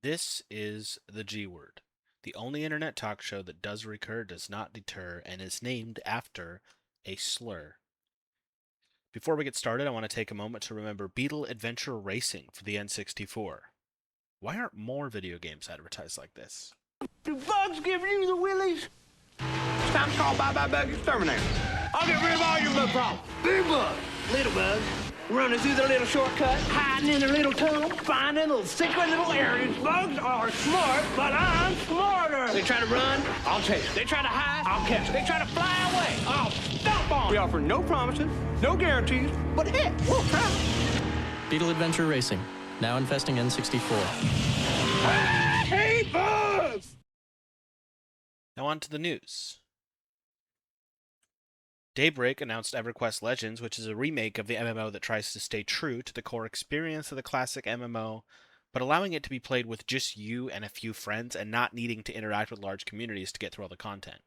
This is the G Word, the only internet talk show that does recur, does not deter, and is named after a slur. Before we get started, I want to take a moment to remember Beetle Adventure Racing for the N64. Why aren't more video games advertised like this? Do bugs give you the willies? It's time to call Bye Bye Bug Exterminator. I'll get rid of all your bug problems. Big bugs, little bugs, running through their little shortcut, hiding in their little tunnel, finding little secret little areas. Bugs are smart, but I'm smarter. They try to run, I'll chase. They try to hide, I'll catch. They try to fly away, I'll stomp on. We offer no promises, no guarantees, but heck, we'll try. Beetle Adventure Racing, now infesting N64. I hate bugs! Now on to the news. Daybreak announced EverQuest Legends, which is a remake of the MMO that tries to stay true to the core experience of the classic MMO, but allowing it to be played with just you and a few friends and not needing to interact with large communities to get through all the content.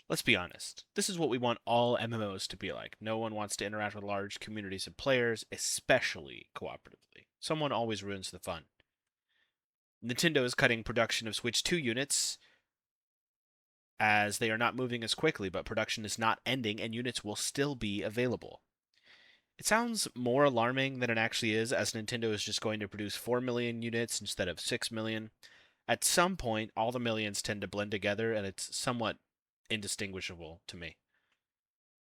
Let's be honest, this is what we want all MMOs to be like. No one wants to interact with large communities of players, especially cooperatively. Someone always ruins the fun. Nintendo is cutting production of Switch 2 units as they are not moving as quickly, but production is not ending and units will still be available. It sounds more alarming than it actually is, as Nintendo is just going to produce 4 million units instead of 6 million. At some point, all the millions tend to blend together, and it's somewhat indistinguishable to me.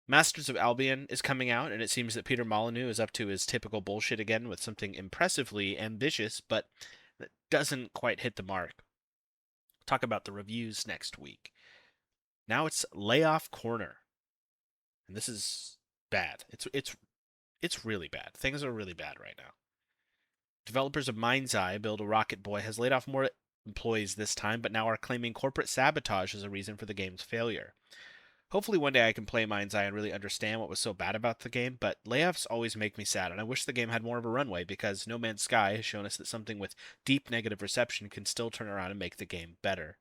Masters of Albion is coming out, and it seems that Peter Molyneux is up to his typical bullshit again with something impressively ambitious, but that doesn't quite hit the mark. We'll talk about the reviews next week. Now it's Layoff Corner, and this is bad. It's really bad. Things are really bad right now. Developers of Mind's Eye build a Rocket Boy has laid off more employees this time, but now are claiming corporate sabotage as a reason for the game's failure. Hopefully one day I can play Mind's Eye and really understand what was so bad about the game, but layoffs always make me sad, and I wish the game had more of a runway, because No Man's Sky has shown us that something with deep negative reception can still turn around and make the game better.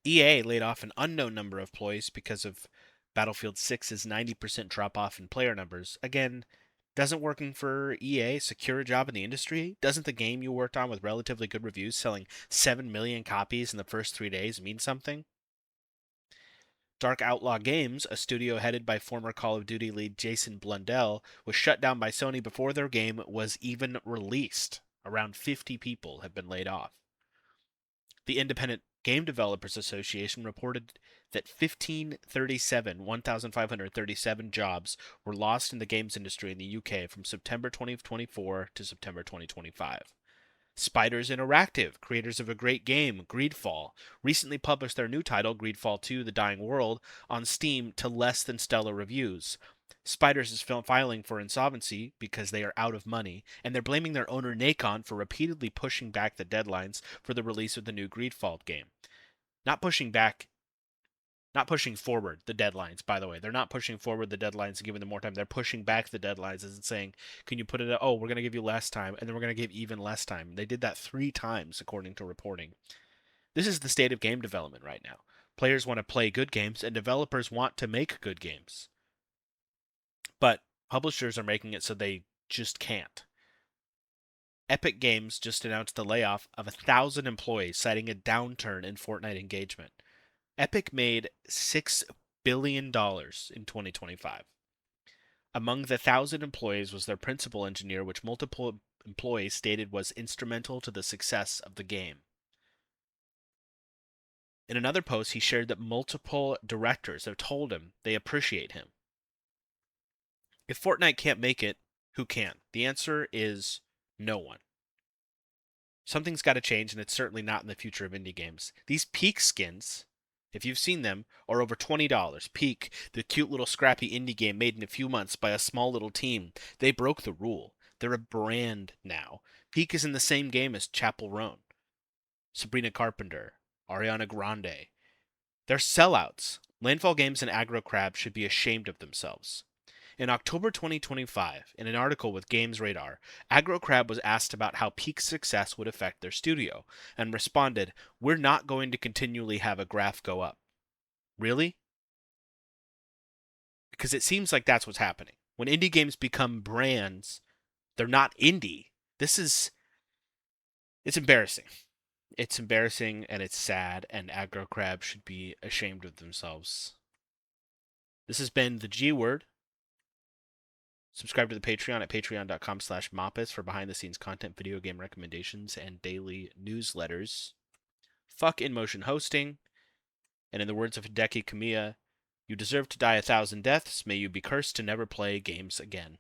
EA laid off an unknown number of employees because of Battlefield 6's 90% drop off in player numbers. Again, doesn't working for EA secure a job in the industry? Doesn't the game you worked on with relatively good reviews selling 7 million copies in the first 3 days mean something? Dark Outlaw Games, a studio headed by former Call of Duty lead Jason Blundell, was shut down by Sony before their game was even released. Around 50 people have been laid off. The Independent Game Developers Association reported that 1,537 jobs were lost in the games industry in the UK from September 2024 to September 2025. Spiders Interactive, creators of a great game, Greedfall, recently published their new title, Greedfall 2: The Dying World, on Steam to less than stellar reviews. Spiders is filing for insolvency because they are out of money, and they're blaming their owner Nacon for repeatedly pushing back the deadlines for the release of the new Greedfall game. Not pushing forward the deadlines, by the way. They're not pushing forward the deadlines and giving them more time. They're pushing back the deadlines and saying, can you put it, oh, we're going to give you less time, and then we're going to give even less time. They did that 3 times, according to reporting. This is the state of game development right now. Players want to play good games, and developers want to make good games. But publishers are making it so they just can't. Epic Games just announced the layoff of 1,000 employees, citing a downturn in Fortnite engagement. Epic made $6 billion in 2025. Among the 1,000 employees was their principal engineer, which multiple employees stated was instrumental to the success of the game. In another post, he shared that multiple directors have told him they appreciate him. If Fortnite can't make it, who can? The answer is no one. Something's got to change, and it's certainly not in the future of indie games. These Peak skins, if you've seen them, are over $20. Peak, the cute little scrappy indie game made in a few months by a small little team, they broke the rule. They're a brand now. Peak is in the same game as Chapel Roan, Sabrina Carpenter, Ariana Grande. They're sellouts. Landfall Games and Aggro Crab should be ashamed of themselves. In October 2025, in an article with GamesRadar, Aggro Crab was asked about how Peak's success would affect their studio, and responded, "We're not going to continually have a graph go up." Really? Because it seems like that's what's happening. When indie games become brands, they're not indie. This is It's embarrassing. It's embarrassing and it's sad, and Aggro Crab should be ashamed of themselves. This has been the G Word. Subscribe to the Patreon at patreon.com/moppus for behind-the-scenes content, video game recommendations, and daily newsletters. Fuck InMotion hosting. And in the words of Hideki Kamiya, you deserve to die 1,000 deaths. May you be cursed to never play games again.